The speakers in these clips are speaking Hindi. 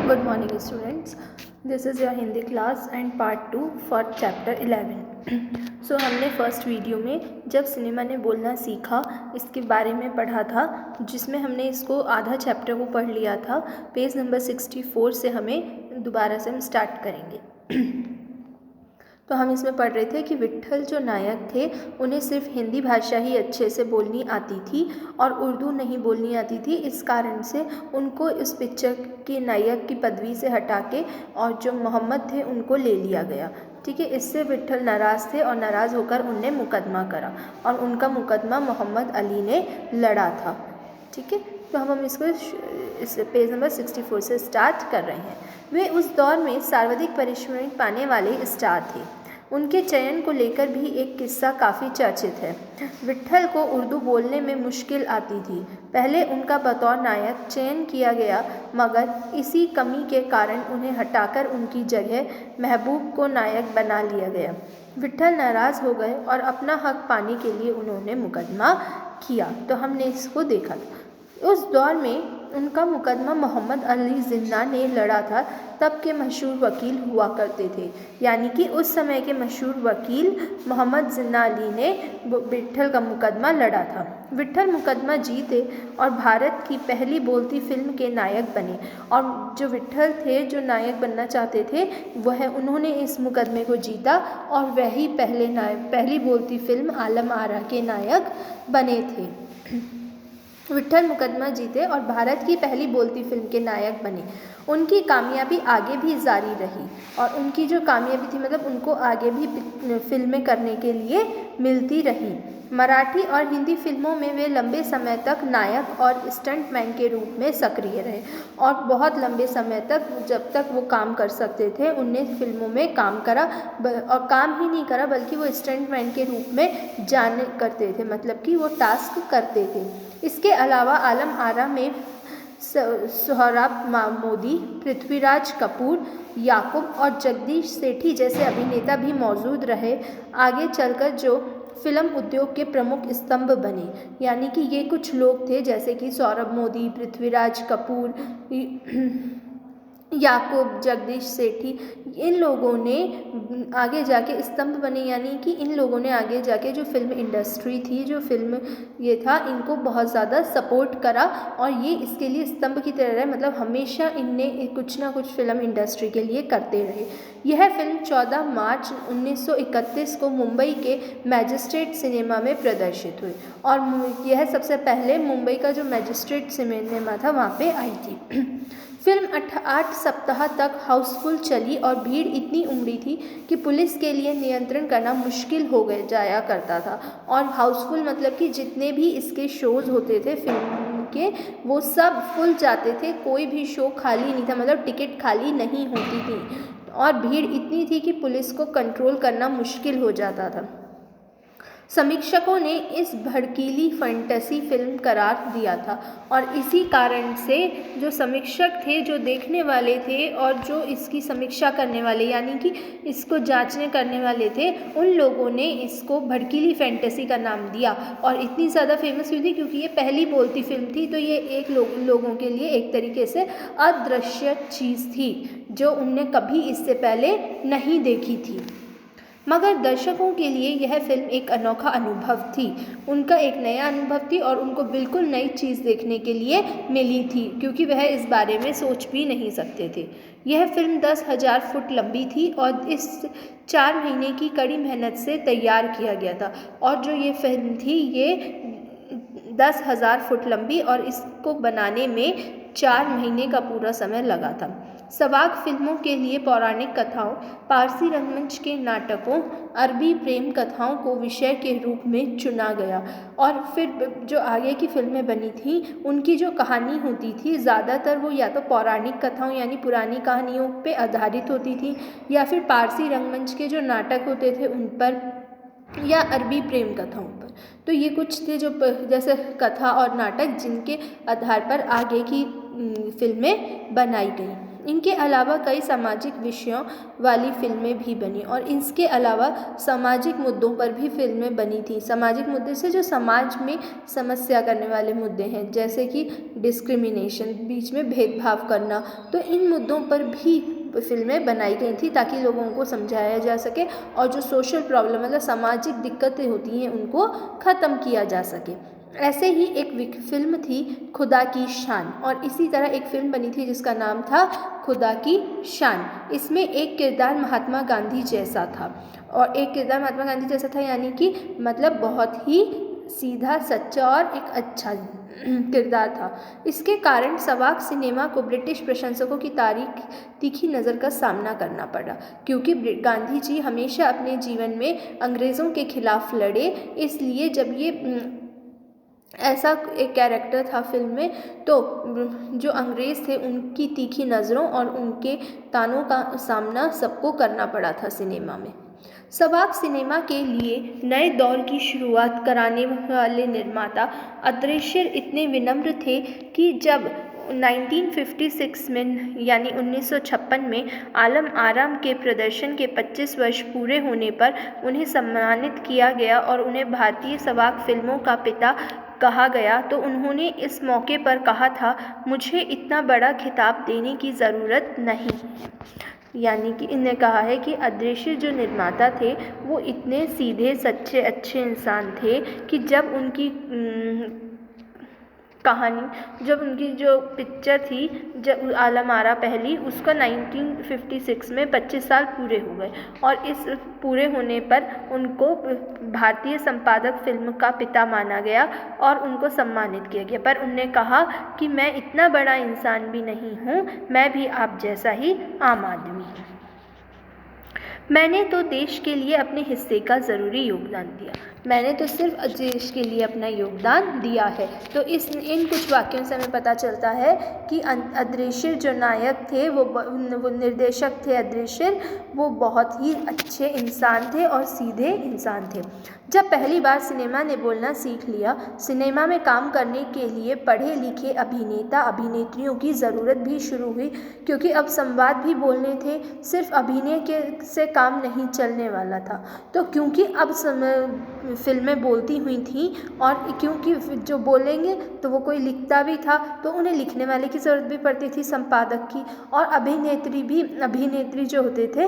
Good morning students. This is your Hindi class and part 2 for chapter 11. So हमने फर्स्ट वीडियो में जब सिनेमा ने बोलना सीखा इसके बारे में पढ़ा था, जिसमें हमने इसको आधा चैप्टर को पढ़ लिया था। पेज नंबर 64 से हमें दोबारा से हम स्टार्ट करेंगे। तो हम इसमें पढ़ रहे थे कि विट्ठल जो नायक थे उन्हें सिर्फ हिंदी भाषा ही अच्छे से बोलनी आती थी और उर्दू नहीं बोलनी आती थी। इस कारण से उनको इस पिक्चर के नायक की पदवी से हटा के और जो मोहम्मद थे उनको ले लिया गया। ठीक है, इससे विट्ठल नाराज़ थे और नाराज़ होकर उनने मुकदमा करा और उनका मुकदमा मोहम्मद अली ने लड़ा था। ठीक है, तो हम इसको इस पेज नंबर 64 से स्टार्ट कर रहे हैं। वे उस दौर में सर्वाधिक पारिश्रमिक पाने वाले स्टार थे। उनके चयन को लेकर भी एक किस्सा काफ़ी चर्चित है। विट्ठल को उर्दू बोलने में मुश्किल आती थी। पहले उनका बतौर नायक चयन किया गया, मगर इसी कमी के कारण उन्हें हटाकर उनकी जगह महबूब को नायक बना लिया गया। विट्ठल नाराज़ हो गए और अपना हक पाने के लिए उन्होंने मुकदमा किया। तो हमने इसको देखा था। उस दौर में उनका मुकदमा मोहम्मद अली जिन्ना ने लड़ा था। तब के मशहूर वकील हुआ करते थे, यानी कि उस समय के मशहूर वकील मोहम्मद जिन्ना अली ने विट्ठल का मुकदमा लड़ा था। विट्ठल मुकदमा जीते और भारत की पहली बोलती फिल्म के नायक बने। और जो विट्ठल थे, जो नायक बनना चाहते थे, वह उन्होंने इस मुकदमे को जीता और वही पहली बोलती फिल्म आलम आरा के नायक बने थे। विट्ठल मुकदमा जीते और भारत की पहली बोलती फिल्म के नायक बने। उनकी कामयाबी आगे भी जारी रही और उनकी जो कामयाबी थी मतलब उनको आगे भी फिल्में करने के लिए मिलती रही। मराठी और हिंदी फिल्मों में वे लंबे समय तक नायक और स्टंटमैन के रूप में सक्रिय रहे और बहुत लंबे समय तक, जब तक वो काम कर सकते थे, उनने फिल्मों में काम करा और काम ही नहीं करा बल्कि वो स्टंटमैन के रूप में जाने करते थे, मतलब कि वो टास्क करते थे। इसके अलावा आलम आरा में सोहराब मोदी, पृथ्वीराज कपूर, याकूब और जगदीश सेठी जैसे अभिनेता भी मौजूद रहे। आगे चलकर जो फिल्म उद्योग के प्रमुख स्तंभ बने, यानी कि ये कुछ लोग थे जैसे कि सौरभ मोदी, पृथ्वीराज कपूर, याकूब, जगदीश सेठी, इन लोगों ने आगे जाके स्तंभ बने, यानी कि इन लोगों ने आगे जाके जो फिल्म इंडस्ट्री थी, जो फिल्म ये था, इनको बहुत ज़्यादा सपोर्ट करा और ये इसके लिए स्तंभ की तरह रहे, मतलब हमेशा इनने कुछ ना कुछ फिल्म इंडस्ट्री के लिए करते रहे। यह फिल्म 14 मार्च 1931 को मुंबई के मैजिस्ट्रेट सिनेमा में प्रदर्शित हुई और यह सबसे पहले मुंबई का जो मैजिस्ट्रेट सिनेमा था वहाँ पे आई थी। फिल्म 8 सप्ताह तक हाउसफुल चली और भीड़ इतनी उमड़ी थी कि पुलिस के लिए नियंत्रण करना मुश्किल हो जाया करता था। और हाउसफुल मतलब कि जितने भी इसके शोज़ होते थे फिल्म के, वो सब फुल जाते थे, कोई भी शो खाली नहीं था, मतलब टिकट खाली नहीं होती थी और भीड़ इतनी थी कि पुलिस को कंट्रोल करना मुश्किल हो जाता था। समीक्षकों ने इस भड़कीली फैंटेसी फिल्म करार दिया था और इसी कारण से जो समीक्षक थे, जो देखने वाले थे और जो इसकी समीक्षा करने वाले, यानी कि इसको जांचने करने वाले थे, उन लोगों ने इसको भड़कीली फैंटेसी का नाम दिया और इतनी ज़्यादा फेमस हुई थी क्योंकि ये पहली बोलती फिल्म थी। तो ये एक लोगों के लिए एक तरीके से अदृश्य चीज़ थी जो उनने कभी इससे पहले नहीं देखी थी, मगर दर्शकों के लिए यह फिल्म एक अनोखा अनुभव थी। उनका एक नया अनुभव थी और उनको बिल्कुल नई चीज़ देखने के लिए मिली थी क्योंकि वह इस बारे में सोच भी नहीं सकते थे। यह फिल्म 10,000 फुट लंबी थी और इस 4 महीने की कड़ी मेहनत से तैयार किया गया था और जो ये फिल्म थी ये 10,000 फुट लंबी और इसको बनाने में 4 महीने का पूरा समय लगा था। सवाक फिल्मों के लिए पौराणिक कथाओं, पारसी रंगमंच के नाटकों, अरबी प्रेम कथाओं को विषय के रूप में चुना गया और फिर जो आगे की फिल्में बनी थी उनकी जो कहानी होती थी ज़्यादातर वो या तो पौराणिक कथाओं यानी पुरानी कहानियों पे आधारित होती थी या फिर पारसी रंगमंच के जो नाटक होते थे उन पर या अरबी प्रेम कथाओं पर। तो ये कुछ थे जो जैसे कथा और नाटक जिनके आधार पर आगे की फिल्में बनाई गई। इनके अलावा कई सामाजिक विषयों वाली फिल्में भी बनी और इसके अलावा सामाजिक मुद्दों पर भी फिल्में बनी थी। सामाजिक मुद्दे से जो समाज में समस्या करने वाले मुद्दे हैं, जैसे कि डिस्क्रिमिनेशन, बीच में भेदभाव करना, तो इन मुद्दों पर भी फिल्में बनाई गई थी ताकि लोगों को समझाया जा सके और जो सोशल प्रॉब्लम मतलब सामाजिक दिक्कतें होती हैं उनको ख़त्म किया जा सके। ऐसे ही एक फिल्म थी खुदा की शान, और इसी तरह एक फिल्म बनी थी जिसका नाम था खुदा की शान। इसमें एक किरदार महात्मा गांधी जैसा था, और एक किरदार महात्मा गांधी जैसा था यानी कि मतलब बहुत ही सीधा सच्चा और एक अच्छा किरदार था। इसके कारण सवाक सिनेमा को ब्रिटिश प्रशंसकों की तीखी नज़र का सामना करना पड़ा, क्योंकि गांधी जी हमेशा अपने जीवन में अंग्रेज़ों के खिलाफ लड़े। इसलिए जब ये ऐसा एक कैरेक्टर था फिल्म में, तो जो अंग्रेज़ थे उनकी तीखी नज़रों और उनके तानों का सामना सबको करना पड़ा था सिनेमा में। सवाक सिनेमा के लिए नए दौर की शुरुआत कराने वाले निर्माता अदृश्य इतने विनम्र थे कि जब 1956 में यानी 1956 में आलम आराम के प्रदर्शन के 25 वर्ष पूरे होने पर उन्हें सम्मानित किया गया और उन्हें भारतीय सवाक फिल्मों का पिता कहा गया, तो उन्होंने इस मौके पर कहा था, मुझे इतना बड़ा खिताब देने की ज़रूरत नहीं। यानी कि इन्हें कहा है कि अदृश्य जो निर्माता थे वो इतने सीधे सच्चे अच्छे इंसान थे कि जब उनकी कहानी, जब उनकी जो पिक्चर थी, जब आलम आरा पहली, उसका 1956 में 25 साल पूरे हो गए और इस पूरे होने पर उनको भारतीय संपादक फिल्म का पिता माना गया और उनको सम्मानित किया गया। पर उन्होंने कहा कि मैं इतना बड़ा इंसान भी नहीं हूँ, मैं भी आप जैसा ही आम आदमी हूँ। मैंने तो देश के लिए अपने हिस्से का ज़रूरी योगदान दिया। मैंने तो सिर्फ देश के लिए अपना योगदान दिया है। तो इन कुछ वाक्यों से हमें पता चलता है कि अदृश्य जो नायक थे वो निर्देशक थे अदृश्य, वो बहुत ही अच्छे इंसान थे और सीधे इंसान थे। जब पहली बार सिनेमा ने बोलना सीख लिया, सिनेमा में काम करने के लिए पढ़े लिखे अभिनेता अभिनेत्रियों की ज़रूरत भी शुरू हुई, क्योंकि अब संवाद भी बोलने थे, सिर्फ अभिनय से काम नहीं चलने वाला था। तो क्योंकि अब फिल्में बोलती हुई थी और क्योंकि जो बोलेंगे तो वो कोई लिखता भी था, तो उन्हें लिखने वाले की ज़रूरत भी पड़ती थी, संपादक की, और अभिनेत्री जो होते थे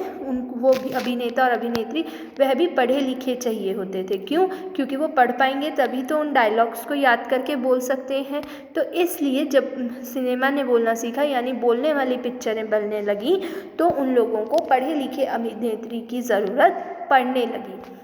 वो भी अभिनेता और अभिनेत्री वह भी पढ़े लिखे चाहिए होते थे। क्यों? क्योंकि वो पढ़ पाएंगे तभी तो उन डायलॉग्स को याद करके बोल सकते हैं। तो इसलिए जब सिनेमा ने बोलना सीखा यानी बोलने वाली पिक्चरें बनने लगी, तो उन लोगों को पढ़े लिखे अभिनेत्री की ज़रूरत पड़ने लगी।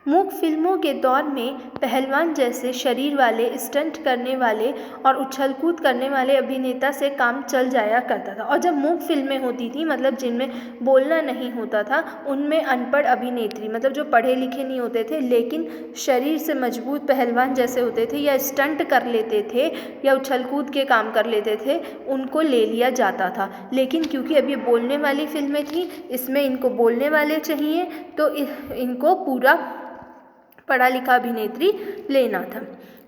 मूक फिल्मों के दौर में पहलवान जैसे शरीर वाले, स्टंट करने वाले और उछल कूद करने वाले अभिनेता से काम चल जाया करता था। और जब मूक फिल्में होती थी, मतलब जिनमें बोलना नहीं होता था, उनमें अनपढ़ अभिनेत्री, मतलब जो पढ़े लिखे नहीं होते थे लेकिन शरीर से मजबूत पहलवान जैसे होते थे या स्टंट कर लेते थे या उछल कूद के काम कर लेते थे, उनको ले लिया जाता था। लेकिन क्योंकि अब ये बोलने वाली फिल्में थी, इसमें इनको बोलने वाले चाहिए, तो इनको पूरा पढ़ा लिखा अभिनेत्री लेना था।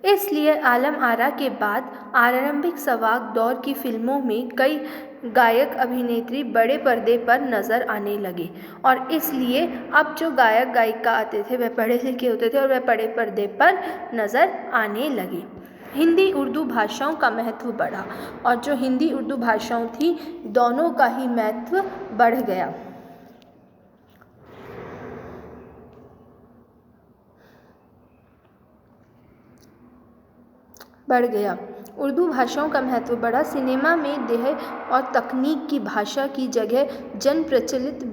इसलिए आलम आरा के बाद आरंभिक सवाक दौर की फिल्मों में कई गायक अभिनेत्री बड़े पर्दे पर नज़र आने लगे, और इसलिए अब जो गायक गायिका आते थे वह पढ़े लिखे होते थे और वह बड़े पर्दे पर नज़र आने लगे। हिंदी उर्दू भाषाओं का महत्व बढ़ा, और जो हिंदी उर्दू भाषाओं थी दोनों का ही महत्व बढ़ गया। उर्दू भाषाओं का महत्व बढ़ा। सिनेमा में देह और तकनीक की भाषा की जगह जन प्रचलित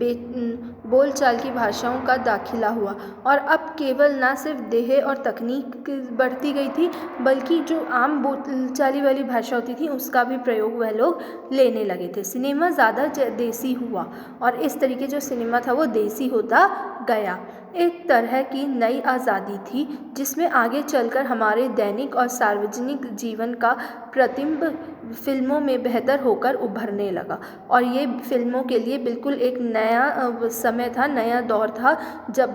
बोलचाल की भाषाओं का दाखिला हुआ, और अब केवल ना सिर्फ देह और तकनीक बढ़ती गई थी, बल्कि जो आम बोलचाली वाली भाषा होती थी उसका भी प्रयोग वह लोग लेने लगे थे। सिनेमा ज़्यादा देसी हुआ, और इस तरीके जो सिनेमा था वो देसी होता गया। एक तरह की नई आज़ादी थी जिसमें आगे चलकर हमारे दैनिक और सार्वजनिक जीवन का प्रतिबिंब फिल्मों में बेहतर होकर उभरने लगा, और ये फिल्मों के लिए बिल्कुल एक नया समय था, नया दौर था, जब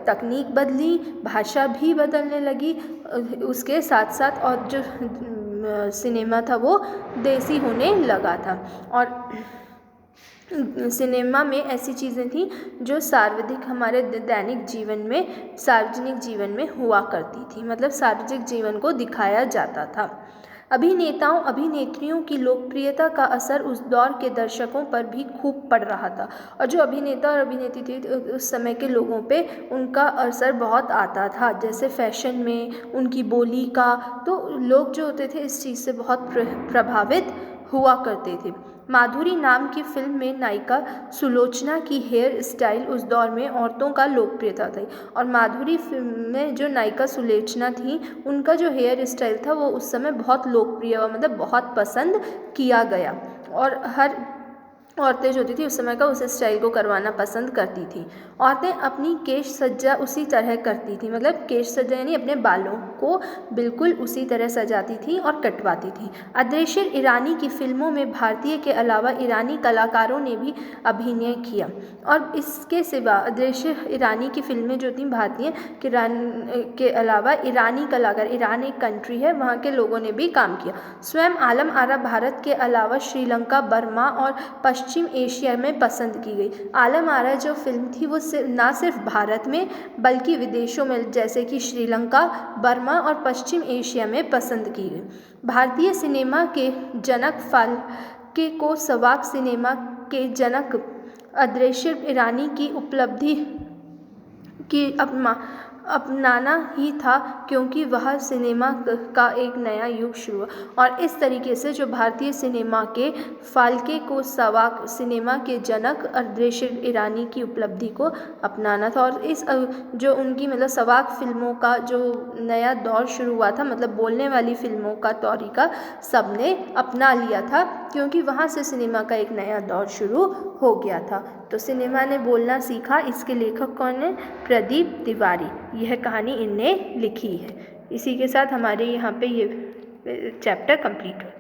तकनीक बदली, भाषा भी बदलने लगी, उसके साथ साथ और जो सिनेमा था वो देसी होने लगा था। और सिनेमा में ऐसी चीज़ें थी जो सार्वधिक हमारे दैनिक जीवन में, सार्वजनिक जीवन में हुआ करती थी, मतलब सार्वजनिक जीवन को दिखाया जाता था। अभिनेताओं अभिनेत्रियों की लोकप्रियता का असर उस दौर के दर्शकों पर भी खूब पड़ रहा था। और जो अभिनेता और अभिनेत्री थे उस समय के लोगों पे उनका असर बहुत आता था, जैसे फैशन में, उनकी बोली का, तो लोग जो होते थे इस चीज़ से बहुत प्रभावित हुआ करते थे। माधुरी नाम की फिल्म में नायिका सुलोचना की हेयर स्टाइल उस दौर में औरतों का लोकप्रियता थी। और माधुरी फिल्म में जो नायिका सुलोचना थी उनका जो हेयर स्टाइल था वो उस समय बहुत लोकप्रिय हुआ, मतलब बहुत पसंद किया गया। और हर औरतें जो होती थी उस समय का उस स्टाइल को करवाना पसंद करती थी। औरतें अपनी केश सज्जा उसी तरह करती थी, मतलब केश सज्जा यानी अपने बालों को बिल्कुल उसी तरह सजाती थी और कटवाती थी। अदृश्य ईरानी की फिल्मों में भारतीय के अलावा ईरानी कलाकारों ने भी अभिनय किया। और इसके सिवा अदृश्य ईरानी की फिल्में जो थी भारतीय के अलावा ईरानी कलाकार, ईरान एक कंट्री है, वहाँ के लोगों ने भी काम किया। स्वयं आलम आरा भारत के अलावा श्रीलंका, बर्मा और पश्चिम एशिया में पसंद की गई। आलम आरा जो फिल्म थी वो ना सिर्फ भारत में बल्कि विदेशों में जैसे कि श्रीलंका, बर्मा और पश्चिम एशिया में पसंद की गई। भारतीय सिनेमा के जनक फाल्के को सवाक सिनेमा के जनक अदृश्य ईरानी की उपलब्धि की अपनाना ही था, क्योंकि वह सिनेमा का एक नया युग शुरू हुआ। और इस तरीके से जो भारतीय सिनेमा के फाल्के को सवाक सिनेमा के जनक अदृश्य ईरानी की उपलब्धि को अपनाना था। और इस जो उनकी मतलब सवाक फिल्मों का जो नया दौर शुरू हुआ था, मतलब बोलने वाली फिल्मों का तरीका सबने अपना लिया था, क्योंकि वहाँ से सिनेमा का एक नया दौर शुरू हो गया था। तो सिनेमा ने बोलना सीखा, इसके लेखक कौन है? प्रदीप तिवारी। यह कहानी इनने लिखी है। इसी के साथ हमारे यहाँ पे ये चैप्टर कंप्लीट हो।